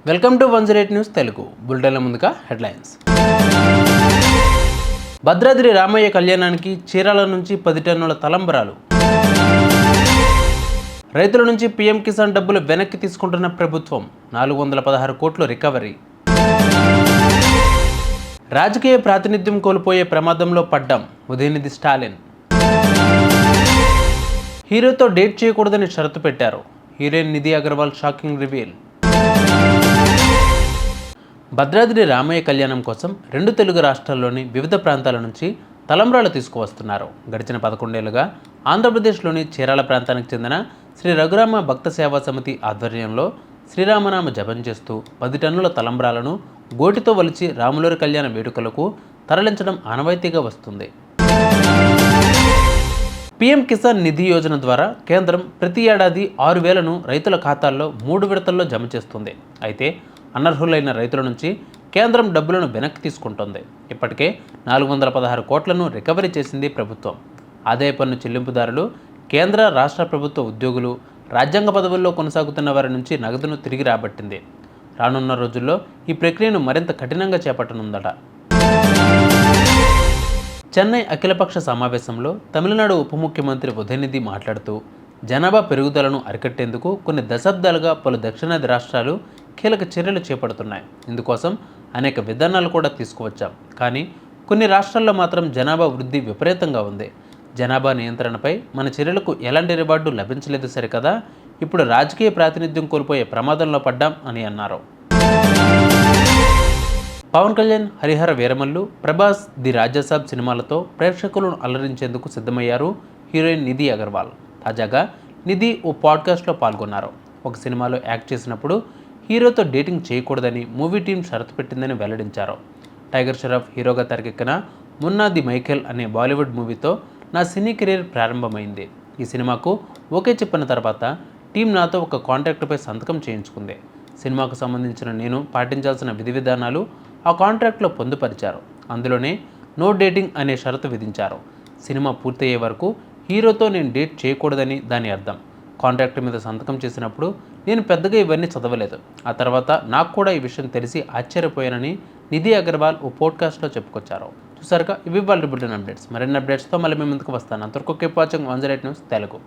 Welcome to 108 news Telugu బులెటిన్ల ముందుగా headlines. Bhadradri Ramayya కళ్యాణానికి చీరాల నుంచి 10 టన్నుల తలంబరాలు. రైతుల నుంచి పీఎం కిసాన్ డబ్బులు వెనక్కి తీసుకుంటున్న ప్రభుత్వం, 416 కోట్లు రికవరీ. రాజకీయ ప్రాతినిధ్యం కోల్పోయే ప్రమాదంలో పడ్డాం, ఉదయనిధి స్టాలిన్. హీరోతో డేట్ చేయకూడదని షరతు పెట్టారు, heroine Nidhi Agarwal shocking reveal. Bhadradri Ramayya కళ్యాణం కోసం 2 తెలుగు రాష్ట్రాల్లోని వివిధ ప్రాంతాల నుంచి తలంబ్రాలు తీసుకువస్తున్నారు. గడిచిన 11 ఏళ్లుగా ఆంధ్రప్రదేశ్లోని చీరాల ప్రాంతానికి చెందిన శ్రీ రఘురామ భక్త సేవా సమితి ఆధ్వర్యంలో శ్రీరామనామ జపం చేస్తూ 10 టన్నుల తలంబ్రాలను గోటితో వలిచి రాములవారి కళ్యాణ వేడుకలకు తరలించడం ఆనవాయితీగా వస్తుంది. పీఎం కిసాన్ నిధి యోజన ద్వారా కేంద్రం ప్రతి ఏడాది 6,000ను రైతుల ఖాతాల్లో 3 విడతల్లో జమ చేస్తుంది. అయితే అనర్హులైన రైతుల నుంచి కేంద్రం డబ్బులను వెనక్కి తీసుకుంటోంది. ఇప్పటికే 416 కోట్లను రికవరీ చేసింది ప్రభుత్వం. ఆదాయ పన్ను చెల్లింపుదారులు, కేంద్ర రాష్ట్ర ప్రభుత్వ ఉద్యోగులు, రాజ్యాంగ పదవుల్లో కొనసాగుతున్న వారి నుంచి నగదును తిరిగి రాబట్టింది. రానున్న రోజుల్లో ఈ ప్రక్రియను మరింత కఠినంగా చేపట్టనుందట. చెన్నై అఖిలపక్ష సమావేశంలో తమిళనాడు ఉప ముఖ్యమంత్రి ఉదయనిధి మాట్లాడుతూ, జనాభా పెరుగుదలను అరికట్టేందుకు కొన్ని దశాబ్దాలుగా పలు దక్షిణాది రాష్ట్రాలు కీలక చర్యలు చేపడుతున్నాయి. ఇందుకోసం అనేక విధానాలు కూడా తీసుకువచ్చాం. కానీ కొన్ని రాష్ట్రాల్లో మాత్రం జనాభా వృద్ధి విపరీతంగా ఉంది. జనాభా నియంత్రణపై మన చర్యలకు ఎలాంటి రివార్డు లభించలేదు సరికదా, ఇప్పుడు రాజకీయ ప్రాతినిధ్యం కోల్పోయే ప్రమాదంలో పడ్డాం అని అన్నారు. పవన్ కళ్యాణ్, హరిహర వీరమల్లు, ప్రభాస్ ది రాజాసాబ్ సినిమాలతో ప్రేక్షకులను అలరించేందుకు సిద్ధమయ్యారు హీరోయిన్ నిధి అగర్వాల్. తాజాగా నిధి ఓ పాడ్కాస్ట్లో పాల్గొన్నారు. ఒక సినిమాలో యాక్ట్ చేసినప్పుడు హీరోతో డేటింగ్ చేయకూడదని మూవీ టీం షరతు పెట్టిందని వెల్లడించారు. టైగర్ షరఫ్ హీరోగా తెరకెక్కిన మున్నా ది మైఖేల్ అనే బాలీవుడ్ మూవీతో నా సినీ కెరీర్ ప్రారంభమైంది. ఈ సినిమాకు ఓకే చెప్పిన తర్వాత టీం నాతో ఒక కాంట్రాక్టుపై సంతకం చేయించుకుంది. సినిమాకు సంబంధించిన నేను పాటించాల్సిన విధి విధానాలు ఆ కాంట్రాక్ట్లో పొందుపరిచారు. అందులోనే నో డేటింగ్ అనే షరతు విధించారు. సినిమా పూర్తయ్యే వరకు హీరోతో నేను డేట్ చేయకూడదని దాని అర్థం. కాంట్రాక్ట్ మీద సంతకం చేసినప్పుడు నేను పెద్దగా ఇవన్నీ చదవలేదు. ఆ తర్వాత నాకు కూడా ఈ విషయం తెలిసి ఆశ్చర్యపోయానని నిధి అగర్వాల్ ఓ పోడ్కాస్ట్లో చెప్పుకొచ్చారు. చూసారుగా, ఇవి వాళ్ళ బులెటిన్ అప్డేట్స్. మరిన్ని అప్డేట్స్తో మళ్ళీ మీ ముందుకు వస్తాను. అంతవరకు కీప్ వాచింగ్ 108 న్యూస్ తెలుగు.